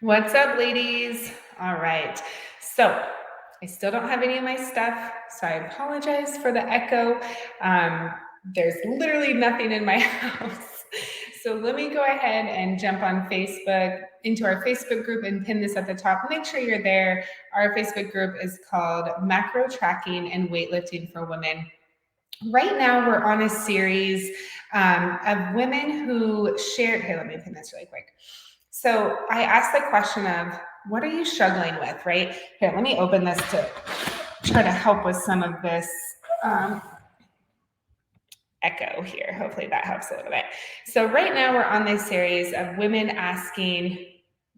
What's up, ladies? All right. So I still don't have any of my stuff, so I apologize for the echo. Um, there's literally nothing in my house. So let me go ahead and jump on Facebook into our Facebook group and pin this at the top. Make sure you're there. Our Facebook group is called Macro Tracking and Weightlifting for Women. Right now, we're on a series of women who share. Here, let me pin this really quick. So I asked the question of what are you struggling with, right? Here, let me open this to try to help with some of this um, echo here. Hopefully that helps a little bit. So right now we're on this series of women asking,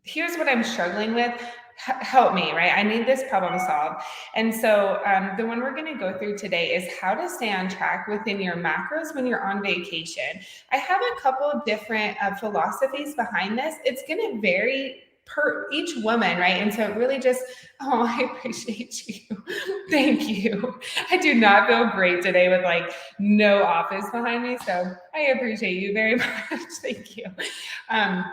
here's what I'm struggling with. Help me, right? I need this problem solved. And so the one we're going to go through today is how to stay on track within your macros when you're on vacation. I have a couple of different philosophies behind this. It's going to vary per each woman, right? And so it really just, oh, I appreciate you. Thank you. I do not feel great today with like no office behind me. So I appreciate you very much. Thank you. Um,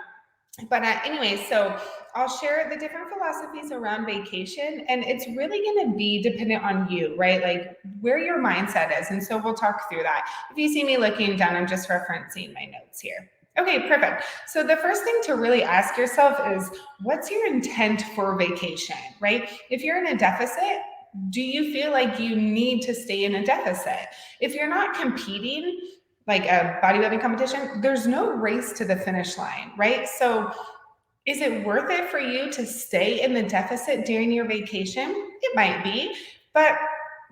anyway, so I'll share the different philosophies around vacation, and it's really going to be dependent on you, right? Like where your mindset is. And so we'll talk through that. If you see me looking down, I'm just referencing my notes here. Okay, perfect. So the first thing to really ask yourself is what's your intent for vacation, right? If you're in a deficit, do you feel like you need to stay in a deficit? If you're not competing, like a bodybuilding competition, there's no race to the finish line, right? So is it worth it for you to stay in the deficit during your vacation? It might be, but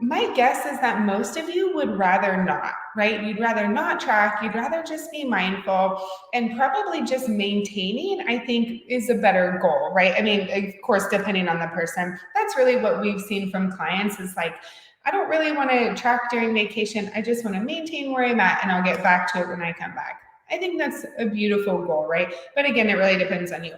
my guess is that most of you would rather not, right? You'd rather not track, you'd rather just be mindful, and probably just maintaining, I think, is a better goal, right? I mean, of course, depending on the person, that's really what we've seen from clients is like, I don't really want to track during vacation. I just want to maintain where I'm at and I'll get back to it when I come back. I think that's a beautiful goal, right? But again, it really depends on you.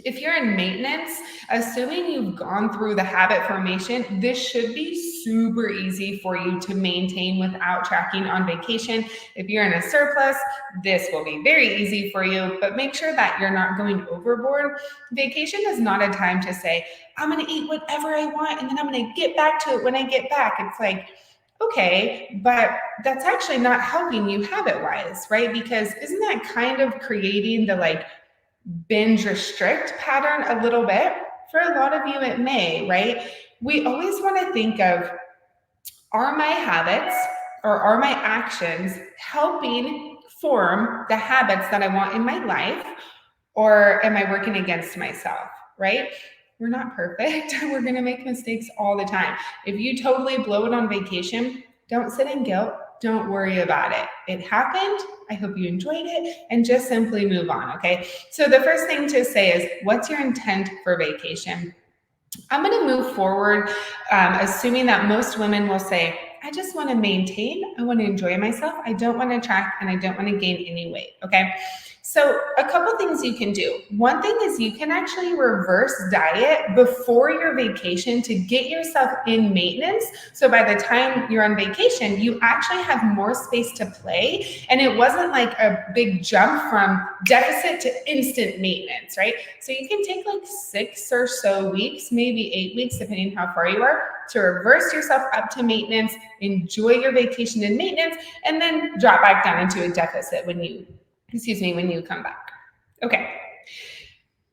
If you're in maintenance, assuming you've gone through the habit formation, this should be super easy for you to maintain without tracking on vacation. If you're in a surplus, this will be very easy for you, but make sure that you're not going overboard. Vacation is not a time to say, I'm going to eat whatever I want and then I'm going to get back to it when I get back. It's like, okay, but that's actually not helping you habit wise, right? Because isn't that kind of creating the like binge restrict pattern a little bit? For a lot of you, it may, right? We always want to think of, are my habits or are my actions helping form the habits that I want in my life? Or am I working against myself, right? We're not perfect. We're going to make mistakes all the time. If you totally blow it on vacation, don't sit in guilt. Don't worry about it. It happened. I hope you enjoyed it and just simply move on. Okay. So the first thing to say is, what's your intent for vacation? I'm going to move forward, assuming that most women will say, I just want to maintain, I want to enjoy myself, I don't want to track, and I don't want to gain any weight. Okay. So, a couple things you can do. One thing is you can actually reverse diet before your vacation to get yourself in maintenance. So, by the time you're on vacation, you actually have more space to play. And it wasn't like a big jump from deficit to instant maintenance, right? So, you can take like 6 or so weeks, maybe 8 weeks, depending how far you are, to reverse yourself up to maintenance, enjoy your vacation in maintenance, and then drop back down into a deficit when you come back. Okay.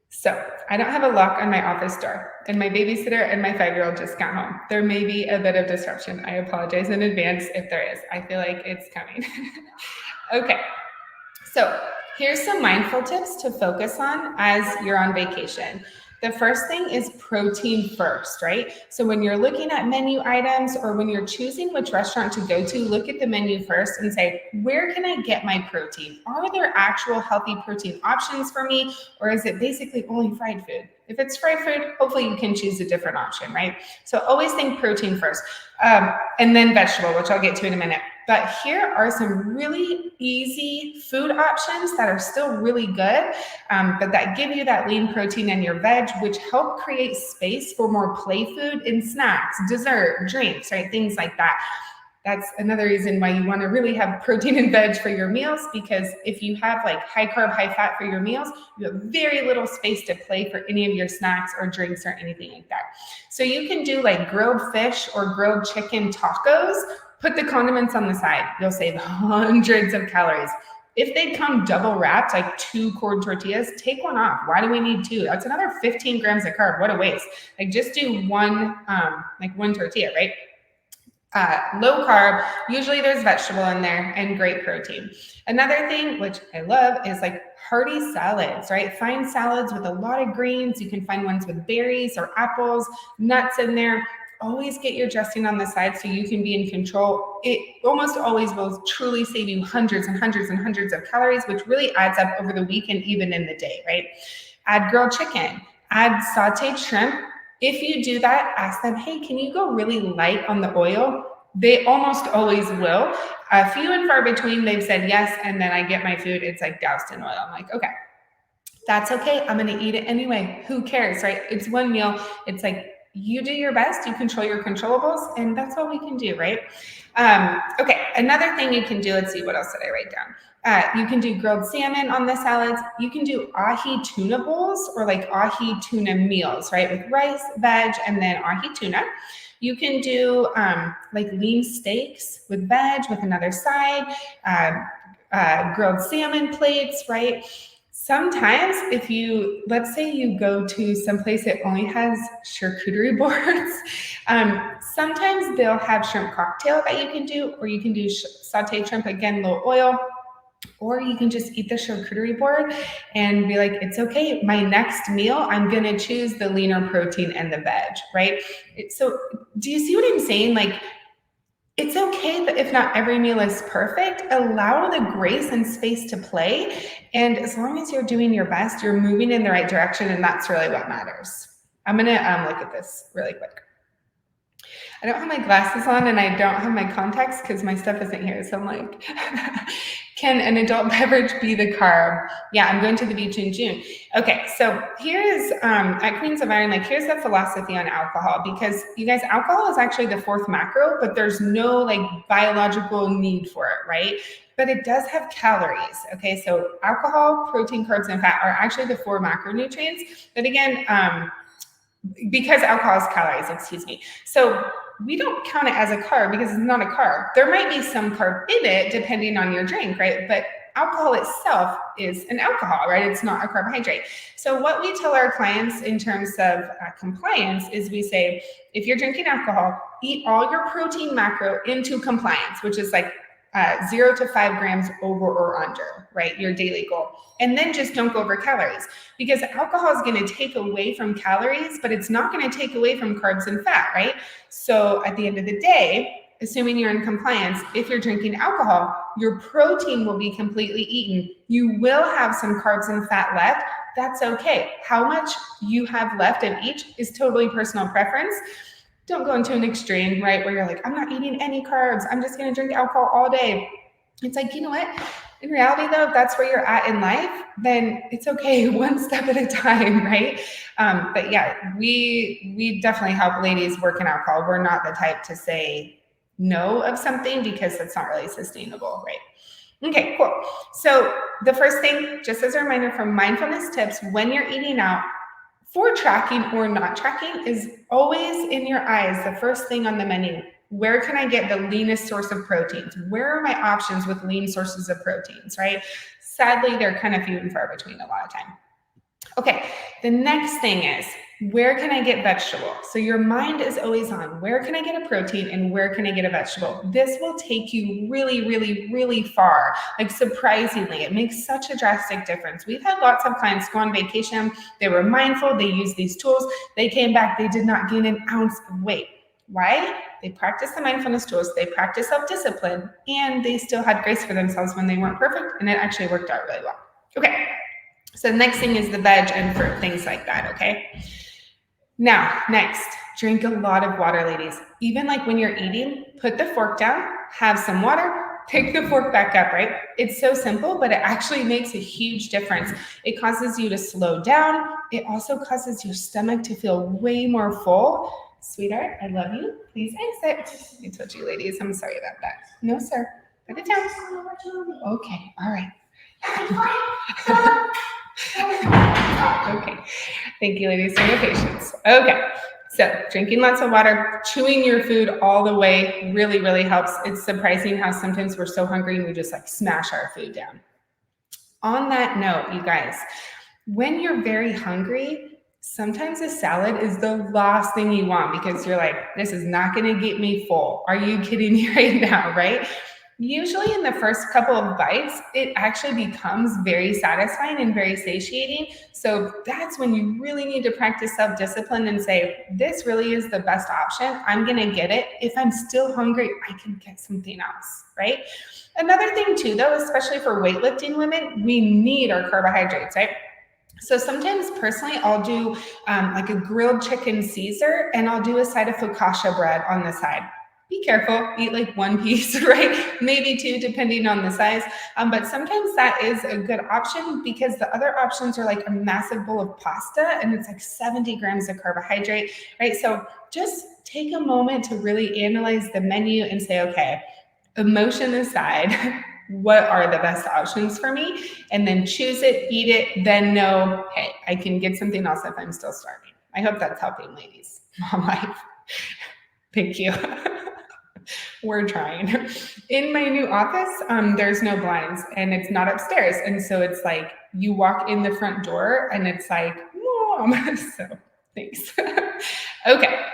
So I don't have a lock on my office door, and my babysitter and my 5-year-old just got home. There may be a bit of disruption. I apologize in advance if there is. I feel like it's coming. Okay. So here's some mindful tips to focus on as you're on vacation. The first thing is protein first, right? So when you're looking at menu items or when you're choosing which restaurant to go to, look at the menu first and say, where can I get my protein? Are there actual healthy protein options for me? Or is it basically only fried food? If it's fried food, hopefully you can choose a different option, right? So always think protein first, and then vegetable, which I'll get to in a minute. But here are some really easy food options that are still really good, but that give you that lean protein in your veg, which help create space for more play food and snacks, dessert, drinks, right? Things like that. That's another reason why you want to really have protein and veg for your meals, because if you have like high carb, high fat for your meals, you have very little space to play for any of your snacks or drinks or anything like that. So you can do like grilled fish or grilled chicken tacos, put the condiments on the side. You'll save hundreds of calories. If they come double wrapped, like 2 corn tortillas, take one off. Why do we need 2? That's another 15 grams of carb. What a waste. Like just do one tortilla, right? Low carb, usually there's vegetable in there and great protein. Another thing, which I love, is like hearty salads, right? Find salads with a lot of greens. You can find ones with berries or apples, nuts in there. Always get your dressing on the side so you can be in control. It almost always will truly save you hundreds and hundreds and hundreds of calories, which really adds up over the week and even in the day, right? Add grilled chicken, add sauteed shrimp. If you do that, ask them, hey, can you go really light on the oil? They almost always will. A few and far between, they've said yes, and then I get my food, it's like doused in oil. I'm like, okay, that's okay. I'm going to eat it anyway. Who cares, right? It's one meal. It's like, you do your best, you control your controllables, and that's all we can do, right? Okay, another thing you can do, let's see, what else did I write down? You can do grilled salmon on the salads. You can do ahi tuna bowls or like ahi tuna meals, right? With rice, veg, and then ahi tuna. You can do like lean steaks with veg with another side, grilled salmon plates, right? Sometimes if you, let's say you go to someplace that only has charcuterie boards, sometimes they'll have shrimp cocktail that you can do, or you can do sauteed shrimp, again, low oil, or you can just eat the charcuterie board and be like, it's okay. My next meal, I'm going to choose the leaner protein and the veg, right? So do you see what I'm saying? Like, it's okay that if not every meal is perfect, allow the grace and space to play. And as long as you're doing your best, you're moving in the right direction. And that's really what matters. I'm going to look at this really quick. I don't have my glasses on and I don't have my contacts because my stuff isn't here. So I'm like, can an adult beverage be the carb? Yeah, I'm going to the beach in June. Okay, so here's, at Queens of Iron, like here's the philosophy on alcohol, because you guys, alcohol is actually the 4th macro, but there's no like biological need for it, right? But it does have calories, okay? So alcohol, protein, carbs, and fat are actually the 4 macronutrients. But again, because alcohol is calories, excuse me. So we don't count it as a carb because it's not a carb. There might be some carb in it depending on your drink, right? But alcohol itself is an alcohol, right? It's not a carbohydrate. So what we tell our clients in terms of compliance is we say, if you're drinking alcohol, eat all your protein macro into compliance, which is like 0 to 5 grams over or under, right? Your daily goal. And then just don't go over calories, because alcohol is going to take away from calories, but it's not going to take away from carbs and fat, right? So at the end of the day, assuming you're in compliance, if you're drinking alcohol, your protein will be completely eaten. You will have some carbs and fat left. That's okay. How much you have left of each is totally personal preference. Don't go into an extreme, right? Where you're like, I'm not eating any carbs. I'm just going to drink alcohol all day. It's like, you know what? In reality, though, if that's where you're at in life, then it's okay, one step at a time, right? But yeah, we definitely help ladies work in alcohol. We're not the type to say no of something because it's not really sustainable, right? Okay, cool. So the first thing, just as a reminder from mindfulness tips, when you're eating out, for tracking or not tracking, is always in your eyes the first thing on the menu. Where can I get the leanest source of proteins? Where are my options with lean sources of proteins, right? Sadly, they're kind of few and far between a lot of time. Okay, the next thing is, where can I get vegetable? So your mind is always on, where can I get a protein and where can I get a vegetable? This will take you really, really, really far. Like surprisingly, it makes such a drastic difference. We've had lots of clients go on vacation. They were mindful. They used these tools. They came back. They did not gain an ounce of weight. Why? They practiced the mindfulness tools. They practiced self-discipline, and they still had grace for themselves when they weren't perfect. And it actually worked out really well. Okay. So the next thing is the veg and fruit, things like that. Okay. Now, next, drink a lot of water, ladies. Even like when you're eating, put the fork down, have some water, pick the fork back up, right? It's so simple, but it actually makes a huge difference. It causes you to slow down. It also causes your stomach to feel way more full. Sweetheart, I love you. Please exit. I told you, ladies. I'm sorry about that. No, sir. Put it down. Okay. All right. Okay. Thank you, ladies, for your patience. Okay. So drinking lots of water, chewing your food all the way really, really helps. It's surprising how sometimes we're so hungry and we just like smash our food down. On that note, you guys, when you're very hungry, sometimes a salad is the last thing you want because you're like, this is not going to get me full. Are you kidding me right now, right? Usually in the first couple of bites, it actually becomes very satisfying and very satiating. So that's when you really need to practice self-discipline and say, this really is the best option. I'm going to get it. If I'm still hungry, I can get something else, right? Another thing too, though, especially for weightlifting women, we need our carbohydrates, right? So sometimes personally, I'll do like a grilled chicken Caesar and I'll do a side of focaccia bread on the side. Be careful, eat like one piece, right? Maybe two, depending on the size. But sometimes that is a good option because the other options are like a massive bowl of pasta and it's like 70 grams of carbohydrate, right? So just take a moment to really analyze the menu and say, okay, emotion aside, what are the best options for me? And then choose it, eat it, then know, hey, I can get something else if I'm still starving. I hope that's helping, ladies. Mom life. Thank you. We're trying. In my new office, there's no blinds and it's not upstairs. And so it's like you walk in the front door and it's like, Mom. So thanks. Okay.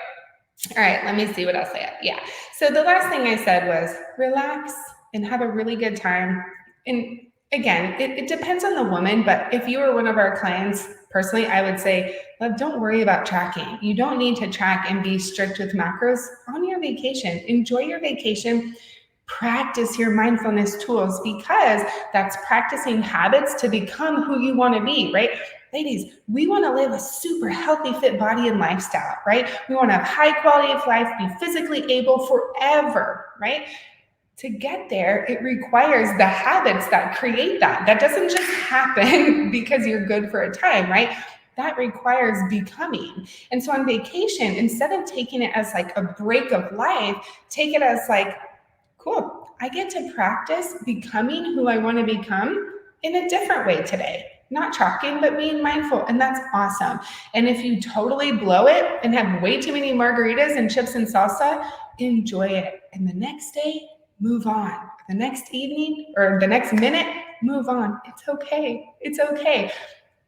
All right, let me see what else I have. Yeah. So the last thing I said was relax and have a really good time. And again, it depends on the woman, but if you were one of our clients, personally, I would say, love, don't worry about tracking. You don't need to track and be strict with macros on your vacation. Enjoy your vacation. Practice your mindfulness tools because that's practicing habits to become who you want to be, right? Ladies, we want to live a super healthy, fit body and lifestyle, right? We want to have high quality of life, be physically able forever, right? To get there, it requires the habits that create that. That doesn't just happen because you're good for a time, right? That requires becoming. And so on vacation, instead of taking it as like a break of life, take it as like, cool, I get to practice becoming who I want to become in a different way today. Not tracking, but being mindful. And that's awesome. And if you totally blow it and have way too many margaritas and chips and salsa, enjoy it. And the next day, move on. The next evening or the next minute, move on. It's okay. It's okay.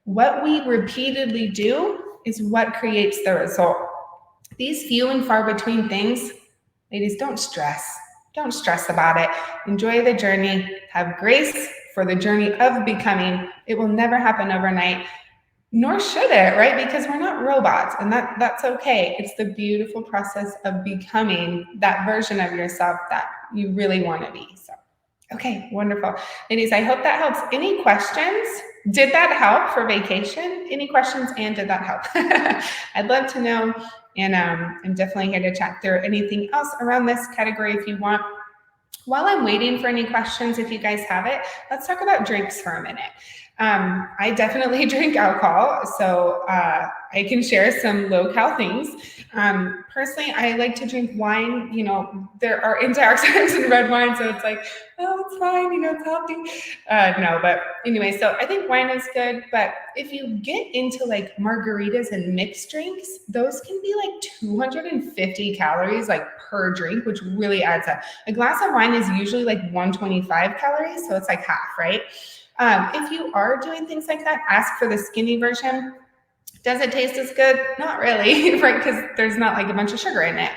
What we repeatedly do is what creates the result. These few and far between things, ladies, don't stress. Don't stress about it. Enjoy the journey. Have grace for the journey of becoming. It will never happen overnight, nor should it, right? Because we're not robots, and that's okay. It's the beautiful process of becoming that version of yourself that you really want to be. So, okay, wonderful. Ladies, I hope that helps. Any questions? Did that help for vacation? Any questions, and did that help? I'd love to know. And I'm definitely here to chat through anything else around this category if you want. While I'm waiting for any questions, if you guys have it, let's talk about drinks for a minute. I definitely drink alcohol, so I can share some low-cal things. Personally, I like to drink wine. You know, there are antioxidants in red wine, so it's like, oh, it's fine, you know, it's healthy. No, but anyway, so I think wine is good, but if you get into like margaritas and mixed drinks, those can be like 250 calories like per drink, which really adds up. A glass of wine is usually like 125 calories, so it's like half, right? If you are doing things like that, ask for the skinny version. Does it taste as good? Not really, right? Because there's not like a bunch of sugar in it.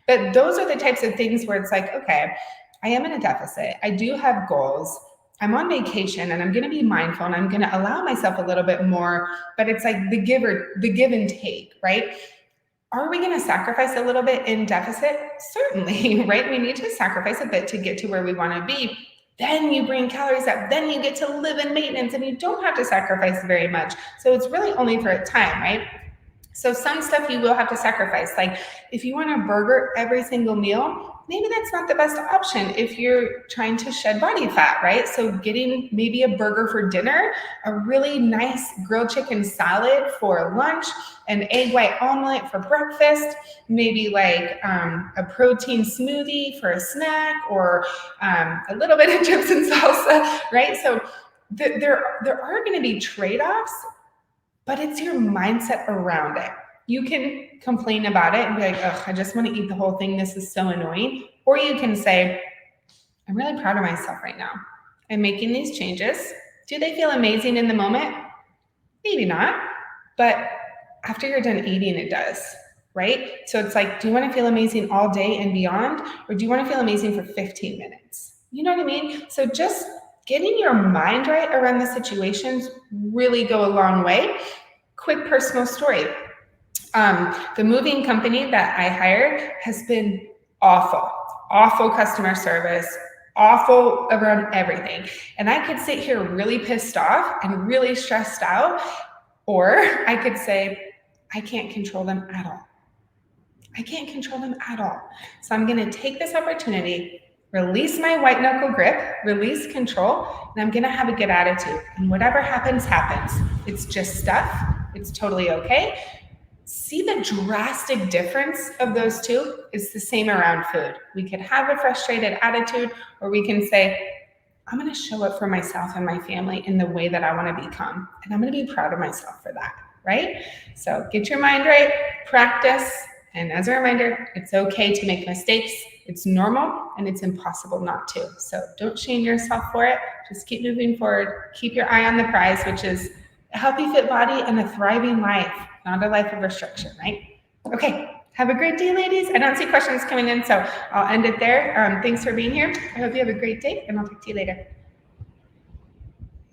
But those are the types of things where it's like, okay, I am in a deficit. I do have goals. I'm on vacation and I'm going to be mindful and I'm going to allow myself a little bit more, but it's like the give and take, right? Are we going to sacrifice a little bit in deficit? Certainly, right? We need to sacrifice a bit to get to where we want to be. Then you bring calories up, then you get to live in maintenance and you don't have to sacrifice very much. So it's really only for a time, right? So some stuff you will have to sacrifice. Like if you want a burger every single meal, maybe that's not the best option if you're trying to shed body fat, right? So getting maybe a burger for dinner, a really nice grilled chicken salad for lunch, an egg white omelet for breakfast, maybe like a protein smoothie for a snack, or a little bit of chips and salsa, right? So there are going to be trade-offs, but it's your mindset around it. You can complain about it and be like, oh, I just want to eat the whole thing. This is so annoying. Or you can say, I'm really proud of myself right now. I'm making these changes. Do they feel amazing in the moment? Maybe not. But after you're done eating, it does, right? So it's like, do you want to feel amazing all day and beyond? Or do you want to feel amazing for 15 minutes? You know what I mean? So just getting your mind right around the situations really go a long way. Quick personal story. The moving company that I hired has been awful customer service, awful around everything. And I could sit here really pissed off and really stressed out, or I could say, I can't control them at all. I can't control them at all. So I'm going to take this opportunity, release my white knuckle grip, release control, and I'm going to have a good attitude. And whatever happens, happens. It's just stuff. It's totally okay. See the drastic difference of those two? It's the same around food. We could have a frustrated attitude, or we can say, I'm going to show up for myself and my family in the way that I want to become. And I'm going to be proud of myself for that, right? So get your mind right, practice. And as a reminder, it's okay to make mistakes. It's normal, and it's impossible not to. So don't shame yourself for it. Just keep moving forward. Keep your eye on the prize, which is a healthy, fit body and a thriving life, not a life of restriction, right? Okay, have a great day, ladies. I don't see questions coming in, so I'll end it there. Thanks for being here. I hope you have a great day, and I'll talk to you later.